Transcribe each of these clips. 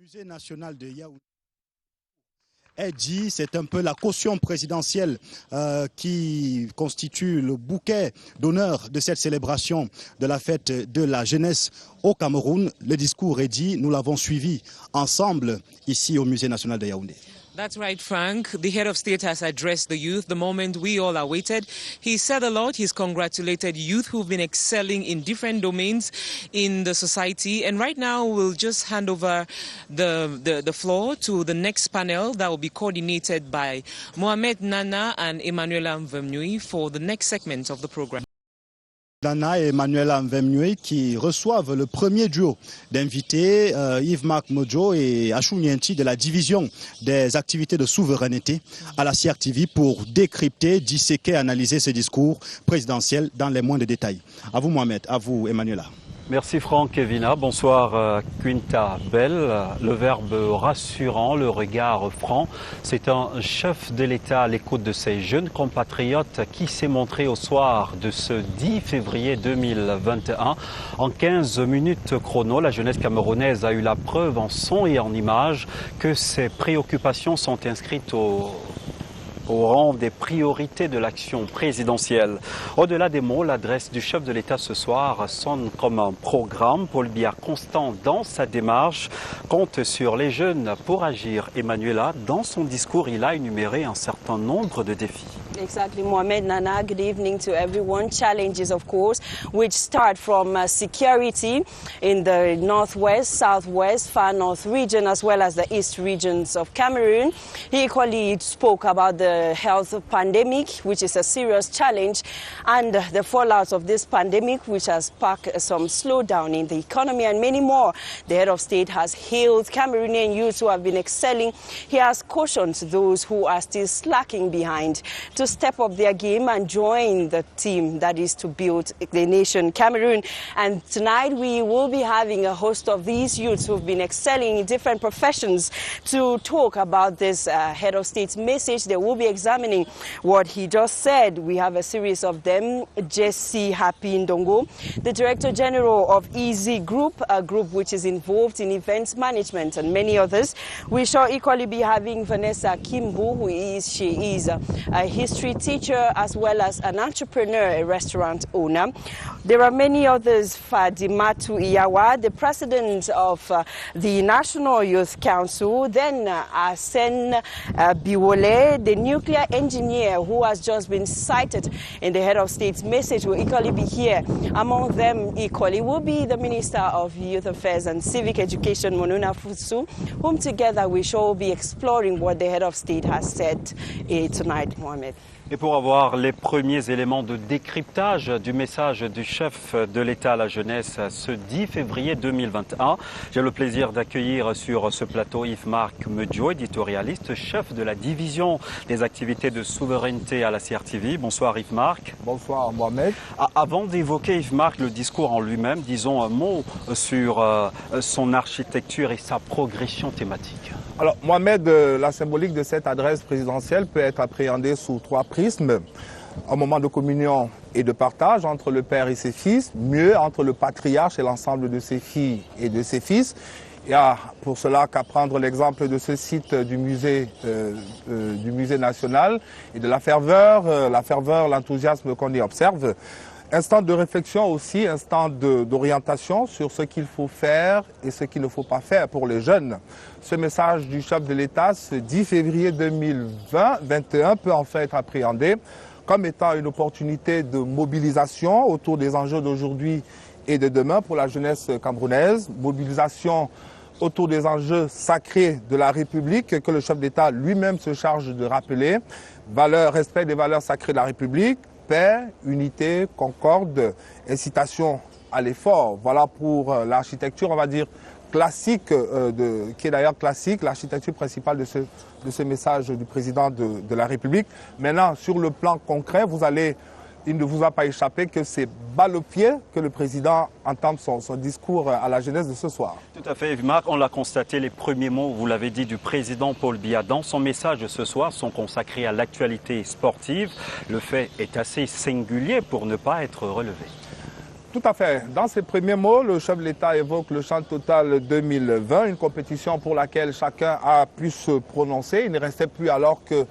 Musée national de Yaoundé est dit, c'est un peu la caution présidentielle qui constitue le bouquet d'honneur de cette célébration de la fête de la jeunesse au Cameroun. Le discours est dit, nous l'avons suivi ensemble ici au Musée national de Yaoundé. That's right, Frank. The head of state has addressed the youth, the moment we all awaited. He said a lot. He's congratulated youth who've been excelling in different domains in the society. And right now, we'll just hand over the floor to the next panel that will be coordinated by Mohamed Nana and Emmanuela Mvemnui for the next segment of the program. Nana et Emmanuela Mvemnui qui reçoivent le premier duo d'invités, Yves-Marc Modjo et Achou Nienti de la division des activités de souveraineté à la CRTV pour décrypter, disséquer, analyser ce discours présidentiel dans les moindres détails. À vous Mohamed, à vous Emmanuela. Merci Franck et Vina. Bonsoir Quinta Bell. Le verbe rassurant, le regard franc. C'est un chef de l'État à l'écoute de ses jeunes compatriotes qui s'est montré au soir de ce 10 février 2021. En 15 minutes chrono, la jeunesse camerounaise a eu la preuve en son et en image que ses préoccupations sont inscrites au rang des priorités de l'action présidentielle. Au-delà des mots, l'adresse du chef de l'État ce soir sonne comme un programme. Paul Biya, constant dans sa démarche, compte sur les jeunes pour agir. Emmanuela, dans son discours, il a énuméré un certain nombre de défis. Exactly, Mohamed Nana. Good evening to everyone. Challenges, of course, which start from security in the northwest, southwest, far north region, as well as the east regions of Cameroon. He equally spoke about the health pandemic, which is a serious challenge, and the fallout of this pandemic, which has sparked some slowdown in the economy, and many more. The head of state has hailed Cameroonian youths who have been excelling. He has cautioned those who are still slacking behind to step up their game and join the team that is to build the nation Cameroon. And tonight we will be having a host of these youths who've been excelling in different professions to talk about this head of state's message. They will be examining what he just said. We have a series of them. Jesse Happy Ndongo, the Director General of Easy Group, a group which is involved in events management, and many others. We shall equally be having Vanessa Kimbu, she is a history teacher as well as an entrepreneur, a restaurant owner. There are many others. Fadimatu Iyawa, the president of the National Youth Council. Then Asen Biwole, the nuclear engineer who has just been cited in the head of state's message, will equally be here. Among them equally will be the Minister of Youth Affairs and Civic Education, Monuna Futsu, whom together we shall be exploring what the head of state has said tonight, Mohamed. Et pour avoir les premiers éléments de décryptage du message du chef de l'État à la jeunesse ce 10 février 2021, j'ai le plaisir d'accueillir sur ce plateau Yves-Marc Modjo, éditorialiste, chef de la division des activités de souveraineté à la CRTV. Bonsoir Yves-Marc. Bonsoir Mohamed. Avant d'évoquer Yves-Marc le discours en lui-même, disons un mot sur son architecture et sa progression thématique. Alors Mohamed, la symbolique de cette adresse présidentielle peut être appréhendée sous trois prismes. Un moment de communion et de partage entre le père et ses fils, mieux entre le patriarche et l'ensemble de ses filles et de ses fils. Il y a pour cela qu'à prendre l'exemple de ce site du musée national et de la ferveur, l'enthousiasme qu'on y observe. Instant de réflexion aussi, instant d'orientation sur ce qu'il faut faire et ce qu'il ne faut pas faire pour les jeunes. Ce message du chef de l'État, ce 10 février 2021, peut en fait être appréhendé comme étant une opportunité de mobilisation autour des enjeux d'aujourd'hui et de demain pour la jeunesse camerounaise. Mobilisation autour des enjeux sacrés de la République que le chef d'État lui-même se charge de rappeler. Respect des valeurs sacrées de la République, paix, unité, concorde, incitation à l'effort. Voilà pour l'architecture, on va dire, classique, qui est d'ailleurs classique, l'architecture principale de ce message du président de la République. Maintenant, sur le plan concret, il ne vous a pas échappé que c'est balle au pied que le président entame son discours à la jeunesse de ce soir. Tout à fait, Yves-Marc. On l'a constaté, les premiers mots, vous l'avez dit, du président Paul Biya dans son message de ce soir sont consacrés à l'actualité sportive. Le fait est assez singulier pour ne pas être relevé. Tout à fait. Dans ses premiers mots, le chef de l'État évoque le Chant Total 2020, une compétition pour laquelle chacun a pu se prononcer. Il ne restait plus alors que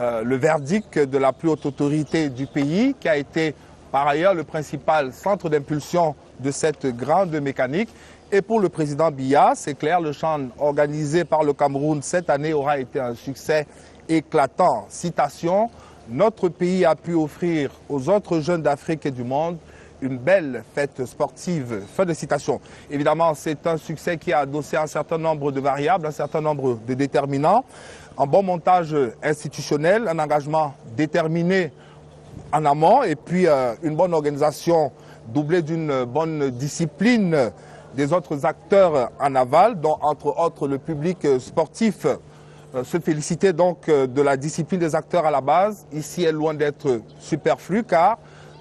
le verdict de la plus haute autorité du pays, qui a été par ailleurs le principal centre d'impulsion de cette grande mécanique. Et pour le président Biya, c'est clair, le chant organisé par le Cameroun cette année aura été un succès éclatant. Citation, « Notre pays a pu offrir aux autres jeunes d'Afrique et du monde une belle fête sportive ». Fin de citation. Évidemment, c'est un succès qui a adossé un certain nombre de variables, un certain nombre de déterminants. Un bon montage institutionnel, un engagement déterminé en amont et puis une bonne organisation doublée d'une bonne discipline des autres acteurs en aval, dont entre autres le public sportif. Se féliciter donc de la discipline des acteurs à la base. Ici est loin d'être superflu car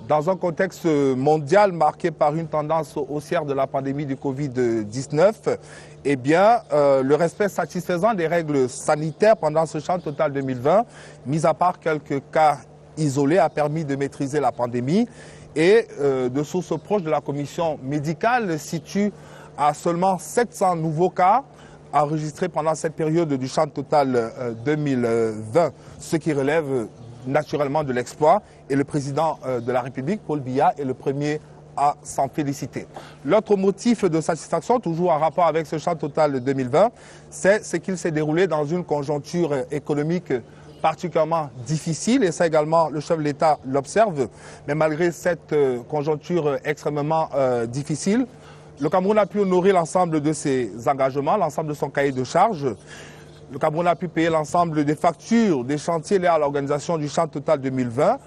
dans un contexte mondial marqué par une tendance haussière de la pandémie du Covid-19, eh bien, le respect satisfaisant des règles sanitaires pendant ce Chant Total 2020, mis à part quelques cas isolés, a permis de maîtriser la pandémie. Et de sources proches de la commission médicale situe à seulement 700 nouveaux cas enregistrés pendant cette période du Chant Total 2020, ce qui relève naturellement de l'exploit. Et le président de la République, Paul Biya, est le premier à s'en féliciter. L'autre motif de satisfaction, toujours en rapport avec ce Chant Total 2020, c'est ce qu'il s'est déroulé dans une conjoncture économique particulièrement difficile, et ça également le chef de l'État l'observe. Mais malgré cette conjoncture extrêmement difficile, le Cameroun a pu honorer l'ensemble de ses engagements, l'ensemble de son cahier de charges. Le Cameroun a pu payer l'ensemble des factures des chantiers liés à l'organisation du Chant Total 2020.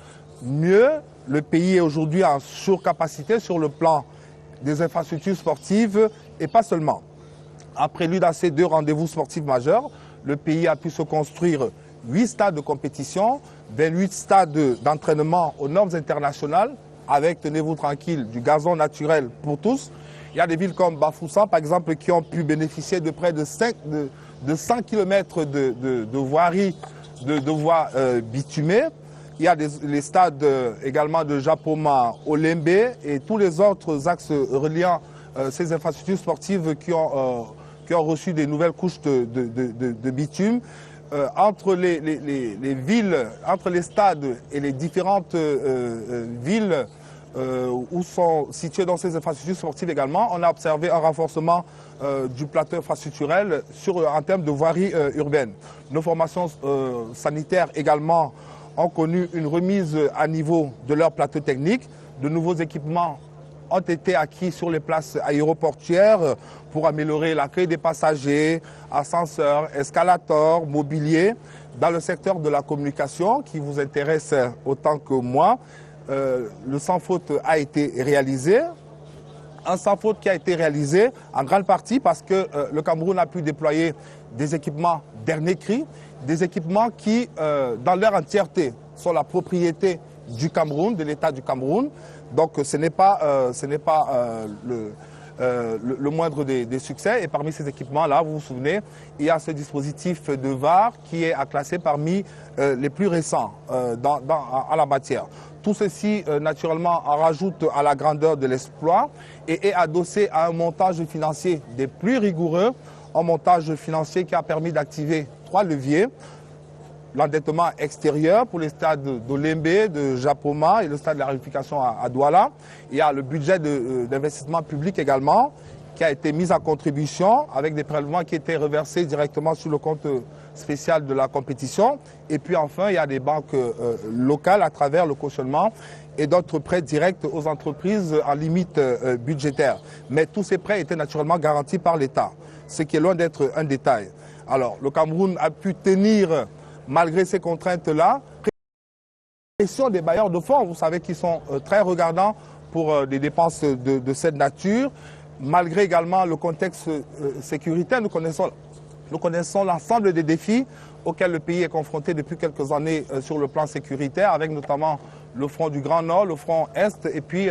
Mieux, le pays est aujourd'hui en surcapacité sur le plan des infrastructures sportives et pas seulement. En prélude à ces 2 rendez-vous sportifs majeurs, le pays a pu se construire 8 stades de compétition, 28 stades d'entraînement aux normes internationales, avec, tenez-vous tranquille, du gazon naturel pour tous. Il y a des villes comme Bafoussam, par exemple, qui ont pu bénéficier de près de 100 km de voiries, de voies bitumées. Il y a les stades également de Japoma, Olembe et tous les autres axes reliant ces infrastructures sportives qui ont reçu des nouvelles couches de bitume. Entre les villes, entre les stades et les différentes villes où sont situées dans ces infrastructures sportives également, on a observé un renforcement du plateau infrastructurel en termes de voirie urbaine. Nos formations sanitaires également ont connu une remise à niveau de leur plateau technique. De nouveaux équipements ont été acquis sur les places aéroportuaires pour améliorer l'accueil des passagers, ascenseurs, escalators, mobilier. Dans le secteur de la communication, qui vous intéresse autant que moi, le sans faute a été réalisé. Un sans faute qui a été réalisé en grande partie parce que le Cameroun a pu déployer des équipements dernier cri, des équipements qui, dans leur entièreté, sont la propriété du Cameroun, de l'État du Cameroun. Donc ce n'est pas le moindre des succès. Et parmi ces équipements-là, vous vous souvenez, il y a ce dispositif de VAR qui est à classer parmi les plus récents à la matière. Tout ceci, naturellement, en rajoute à la grandeur de l'exploit et est adossé à un montage financier des plus rigoureux, un montage financier qui a permis d'activer 3 leviers. L'endettement extérieur pour les stades d'Olembe, de Japoma et le stade de la réunification à Douala. Il y a le budget d'investissement public également qui a été mis à contribution avec des prélèvements qui étaient reversés directement sur le compte spécial de la compétition. Et puis enfin, il y a des banques locales à travers le cautionnement et d'autres prêts directs aux entreprises en limite budgétaire. Mais tous ces prêts étaient naturellement garantis par l'État, ce qui est loin d'être un détail. Alors, le Cameroun a pu tenir, malgré ces contraintes-là, pression des bailleurs de fonds, vous savez, qui sont très regardants pour des dépenses de cette nature. Malgré également le contexte sécuritaire, nous connaissons l'ensemble des défis auxquels le pays est confronté depuis quelques années sur le plan sécuritaire, avec notamment le front du Grand Nord, le front Est, et puis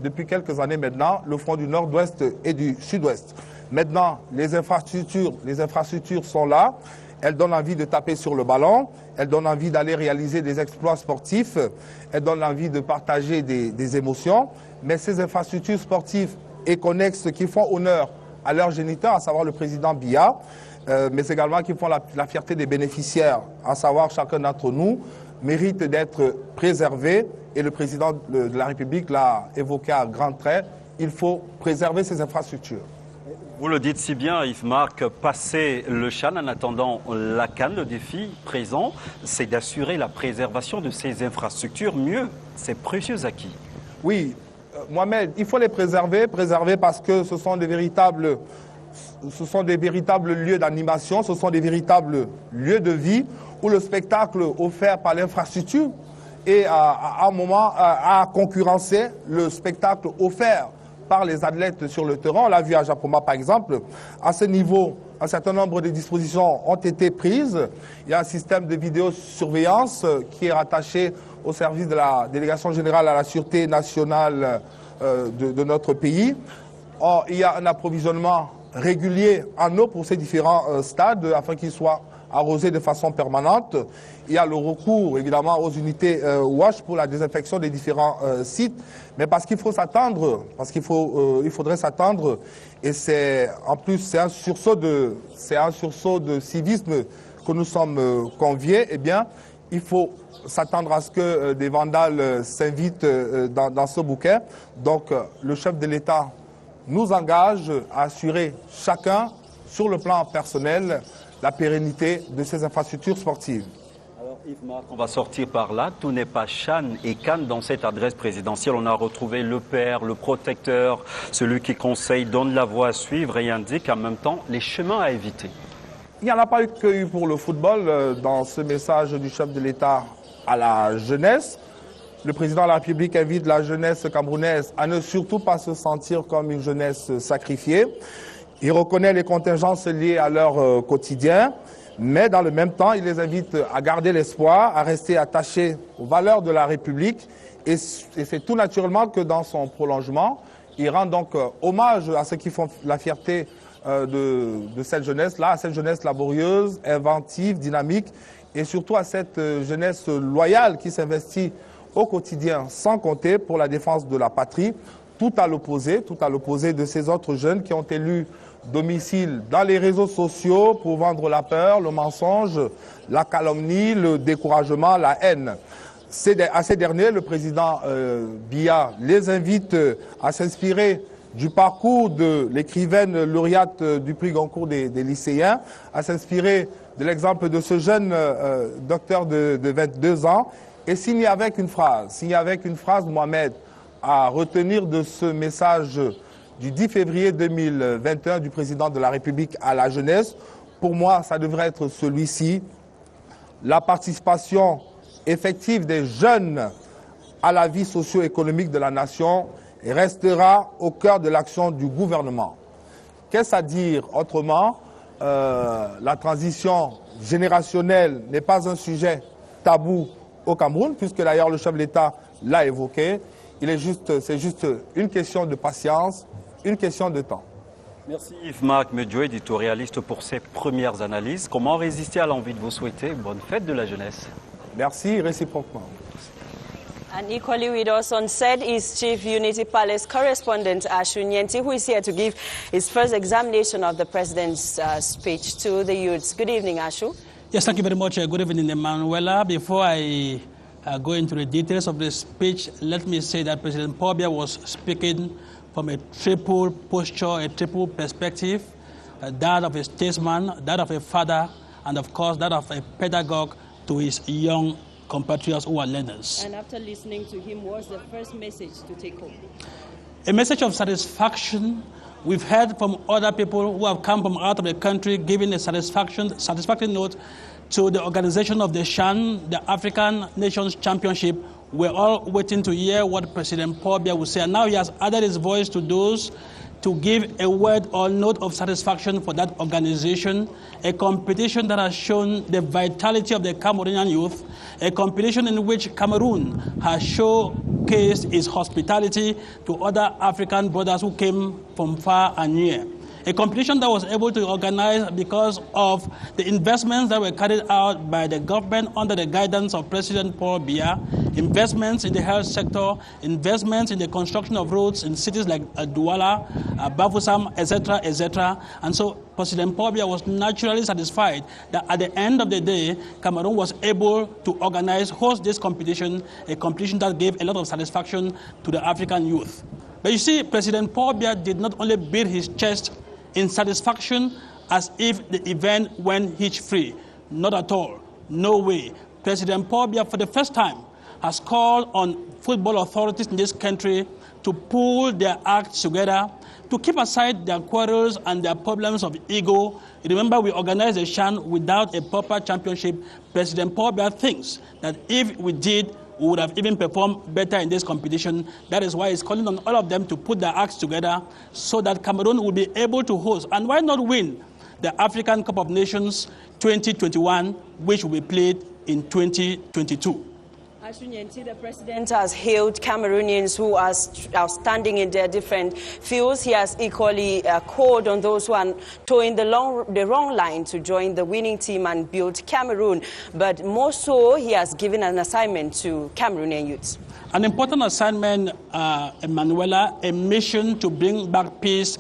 depuis quelques années maintenant, le front du Nord-Ouest et du Sud-Ouest. Maintenant, les infrastructures sont là. Elles donnent envie de taper sur le ballon. Elles donnent envie d'aller réaliser des exploits sportifs. Elles donnent envie de partager des émotions. Mais ces infrastructures sportives et connexes qui font honneur à leur géniteur, à savoir le président Biya, mais également qui font la fierté des bénéficiaires, à savoir chacun d'entre nous, méritent d'être préservés. Et le président de la République l'a évoqué à grands traits. Il faut préserver ces infrastructures. Vous le dites si bien, Yves-Marc, passer le Chan en attendant la CAN, le défi présent, c'est d'assurer la préservation de ces infrastructures, mieux, ces précieux acquis. Oui, Mohamed, il faut les préserver parce que ce sont des véritables lieux d'animation, ce sont des véritables lieux de vie où le spectacle offert par l'infrastructure est à un moment à concurrencer le spectacle offert par les athlètes sur le terrain. On l'a vu à Japoma par exemple. À ce niveau, un certain nombre de dispositions ont été prises. Il y a un système de vidéosurveillance qui est rattaché au service de la Délégation générale à la Sûreté nationale de notre pays. Or, il y a un approvisionnement régulier en eau pour ces différents stades afin qu'ils soient arrosés de façon permanente. Il y a le recours évidemment aux unités WASH pour la désinfection des différents sites, mais parce qu'il faut s'attendre, il faudrait s'attendre, et en plus c'est un sursaut de civisme que nous sommes conviés. Eh bien, il faut s'attendre à ce que des vandales s'invitent dans ce bouquet. Donc, le chef de l'État nous engage à assurer chacun, sur le plan personnel, la pérennité de ces infrastructures sportives. Alors Yves-Marc, on va sortir par là. Tout n'est pas Chan et CAN dans cette adresse présidentielle. On a retrouvé le père, le protecteur, celui qui conseille, donne la voie à suivre et indique en même temps les chemins à éviter. Il n'y en a pas eu pour le football dans ce message du chef de l'État à la jeunesse. Le président de la République invite la jeunesse camerounaise à ne surtout pas se sentir comme une jeunesse sacrifiée. Il reconnaît les contingences liées à leur quotidien, mais dans le même temps, il les invite à garder l'espoir, à rester attachés aux valeurs de la République. Et c'est tout naturellement que dans son prolongement, il rend donc hommage à ceux qui font la fierté de cette jeunesse-là, à cette jeunesse laborieuse, inventive, dynamique, et surtout à cette jeunesse loyale qui s'investit au quotidien sans compter pour la défense de la patrie, tout à l'opposé de ces autres jeunes qui ont élu domicile dans les réseaux sociaux pour vendre la peur, le mensonge, la calomnie, le découragement, la haine. À ces derniers, le président Biya les invite à s'inspirer du parcours de l'écrivaine lauréate du prix Goncourt des lycéens, à s'inspirer de l'exemple de ce jeune docteur de 22 ans, et signer avec une phrase, Mohamed, à retenir de ce message du 10 février 2021 du président de la République à la jeunesse. Pour moi, ça devrait être celui-ci. La participation effective des jeunes à la vie socio-économique de la nation restera au cœur de l'action du gouvernement. Qu'est-ce à dire autrement? La transition générationnelle n'est pas un sujet tabou au Cameroun, puisque d'ailleurs le chef de l'État l'a évoqué. C'est juste une question de patience, une question de temps. Merci Yves-Marc Medjo, éditorialiste, pour ces premières analyses. Comment résister à l'envie de vous souhaiter bonne fête de la jeunesse? Merci, réciproquement. And equally with us on set is Chief Unity Palace correspondent Ashu Nyenti, who is here to give his first examination of the President's speech to the youths. Good evening, Ashu. Yes, thank you very much. Good evening, Emanuela. Before I go into the details of the speech, let me say that President Paul Biya was speaking from a triple posture, a triple perspective, that of a statesman, that of a father, and of course that of a pedagogue to his young compatriots who are learners. And after listening to him, what's the first message to take home? A message of satisfaction. We've heard from other people who have come from out of the country giving a satisfactory note to the organization of the CHAN, the African Nations Championship. We're all waiting to hear what President Paul Biya will say. And now he has added his voice to those to give a word or note of satisfaction for that organization, a competition that has shown the vitality of the Cameroonian youth, a competition in which Cameroon has showcased its hospitality to other African brothers who came from far and near. A competition that was able to organize because of the investments that were carried out by the government under the guidance of President Paul Biya, investments in the health sector, investments in the construction of roads in cities like Douala, Bafoussam, etc., etc. And so President Paul Biya was naturally satisfied that at the end of the day, Cameroon was able to host this competition, a competition that gave a lot of satisfaction to the African youth. But you see, President Paul Biya did not only beat his chest in satisfaction as if the event went hitch-free. Not at all. No way. President Paul Biya, for the first time, has called on football authorities in this country to pull their acts together, to keep aside their quarrels and their problems of ego. Remember, we organized a CHAN without a proper championship. President Paul Biya thinks that if we did, we would have even performed better in this competition. That is why he's calling on all of them to put their acts together so that Cameroon will be able to host, and why not win, the African Cup of Nations 2021, which will be played in 2022. Ashunyensi, the president has hailed Cameroonians who are outstanding in their different fields. He has equally called on those who are towing the wrong line to join the winning team and build Cameroon. But more so, he has given an assignment to Cameroonian youths. An important assignment, Emanuela, a mission to bring back peace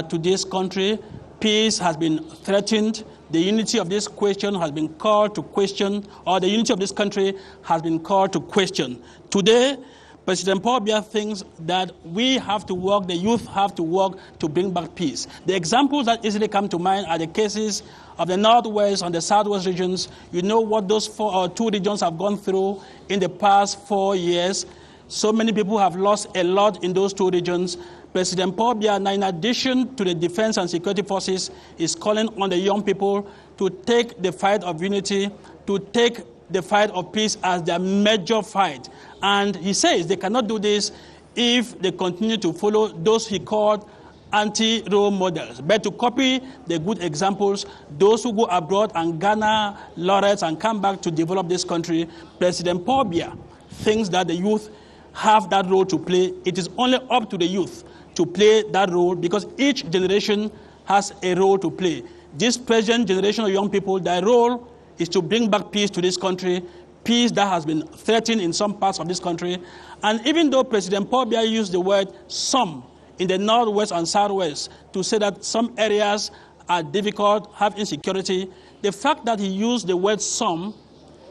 to this country. Peace has been threatened. The unity of this question has been called to question, or the unity of this country has been called to question. Today, President Paul Biya thinks that we have to work, the youth have to work to bring back peace. The examples that easily come to mind are the cases of the Northwest and the Southwest regions. You know what those two regions have gone through in the past 4 years. So many people have lost a lot in those two regions. President Paul Biya, in addition to the defense and security forces, is calling on the young people to take the fight of unity, to take the fight of peace as their major fight. And he says they cannot do this if they continue to follow those he called anti-role models, but to copy the good examples, those who go abroad and garner laurels and come back to develop this country. President Paul Biya thinks that the youth have that role to play. It is only up to the youth to play that role because each generation has a role to play. This present generation of young people, their role is to bring back peace to this country, peace that has been threatened in some parts of this country. And even though President Paul Biya used the word some in the Northwest and Southwest to say that some areas are difficult, have insecurity, the fact that he used the word some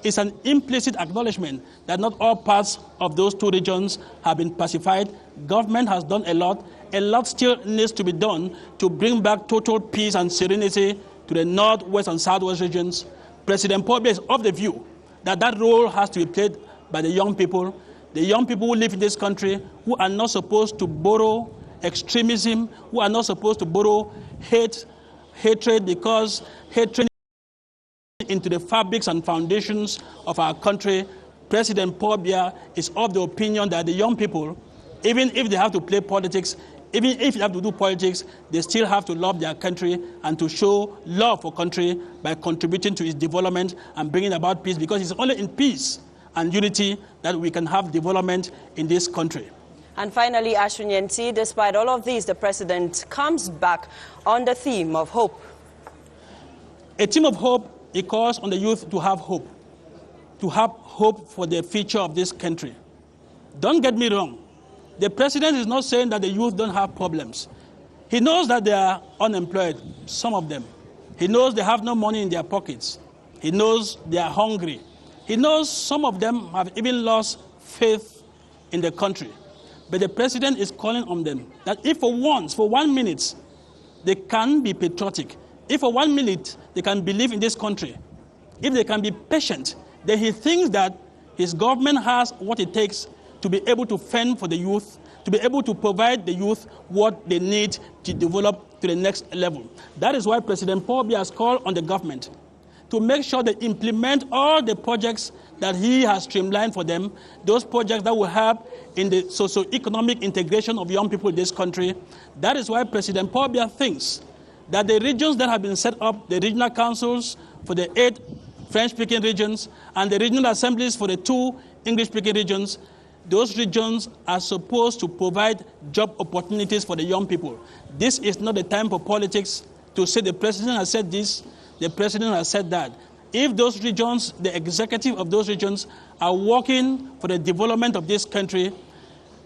is an implicit acknowledgement that not all parts of those two regions have been pacified. Government has done a lot. A lot still needs to be done to bring back total peace and serenity to the Northwest and Southwest regions. President Paul Biya is of the view that that role has to be played by the young people who live in this country, who are not supposed to borrow extremism, who are not supposed to borrow hatred, because hatred into the fabrics and foundations of our country. President Paul Biya is of the opinion that the young people, even if they have to play politics, even if they have to do politics, they still have to love their country and to show love for country by contributing to its development and bringing about peace, because it's only in peace and unity that we can have development in this country. And finally, Ashunyensi, despite all of this, the president comes back on the theme of hope. A theme of hope, it calls on the youth to have hope for the future of this country. Don't get me wrong. The president is not saying that the youth don't have problems. He knows that they are unemployed, some of them. He knows they have no money in their pockets. He knows they are hungry. He knows some of them have even lost faith in the country. But the president is calling on them that if for 1 minute, they can be patriotic, if for 1 minute they can believe in this country, if they can be patient, then he thinks that his government has what it takes to be able to fend for the youth, to be able to provide the youth what they need to develop to the next level. That is why President Paul Biya has called on the government to make sure they implement all the projects that he has streamlined for them, those projects that will help in the socio-economic integration of young people in this country. That is why President Paul Biya thinks that the regions that have been set up, the regional councils for the 8 French-speaking regions and the regional assemblies for the 2 English-speaking regions, those regions are supposed to provide job opportunities for the young people. This is not the time for politics to say the president has said this, the president has said that. If those regions, the executive of those regions are working for the development of this country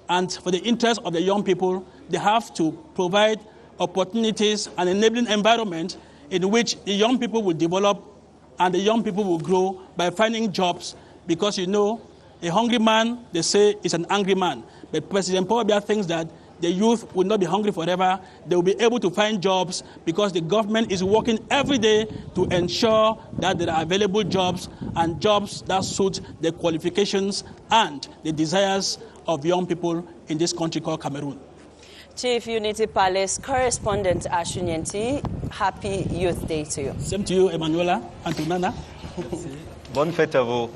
and for the interest of the young people, they have to provide opportunities and enabling environment in which the young people will develop and the young people will grow by finding jobs. Because you know, a hungry man, they say, is an angry man. But President Paul Biya thinks that the youth will not be hungry forever. They will be able to find jobs because the government is working every day to ensure that there are available jobs and jobs that suit the qualifications and the desires of young people in this country called Cameroon. Chief Unity Palace correspondent Ashu Nyeenti, happy Youth Day to you. Same to you, Emanuela and to Nana. Bonne fête à vous.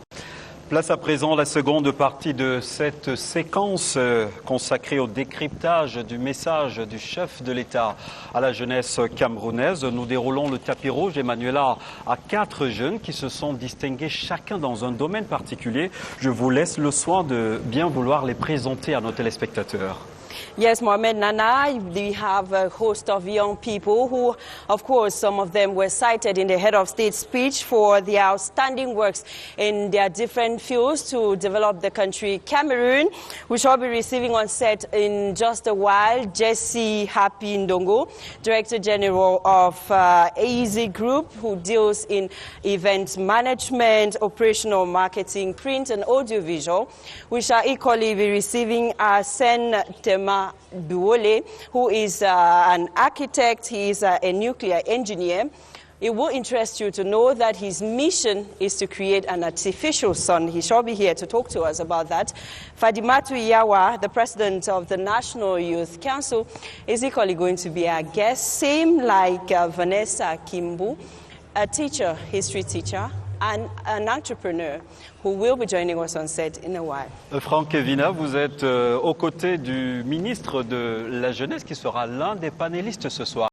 Place à présent la seconde partie de cette séquence consacrée au décryptage du message du chef de l'État à la jeunesse camerounaise. Nous déroulons le tapis rouge, Emanuela, à 4 jeunes qui se sont distingués chacun dans un domaine particulier. Je vous laisse le soin de bien vouloir les présenter à nos téléspectateurs. Yes, Mohamed Nana, we have a host of young people who, of course, some of them were cited in the head of state speech for their outstanding works in their different fields to develop the country Cameroon. We shall be receiving on set in just a while Jesse Happy Ndongo, Director General of AEZ Group, who deals in event management, operational marketing, print and audiovisual. We shall equally be receiving Arsene Tema Duole, who is an architect. He is a nuclear engineer. It will interest you to know that his mission is to create an artificial sun. He shall be here to talk to us about that. Fadimatu Iyawa, the president of the National Youth Council, is equally going to be our guest, same like Vanessa Kimbu, a teacher, history teacher, and an entrepreneur who will be joining us on set in a while. Franck Evina, vous êtes aux côtés du ministre de la Jeunesse qui sera l'un des panélistes ce soir.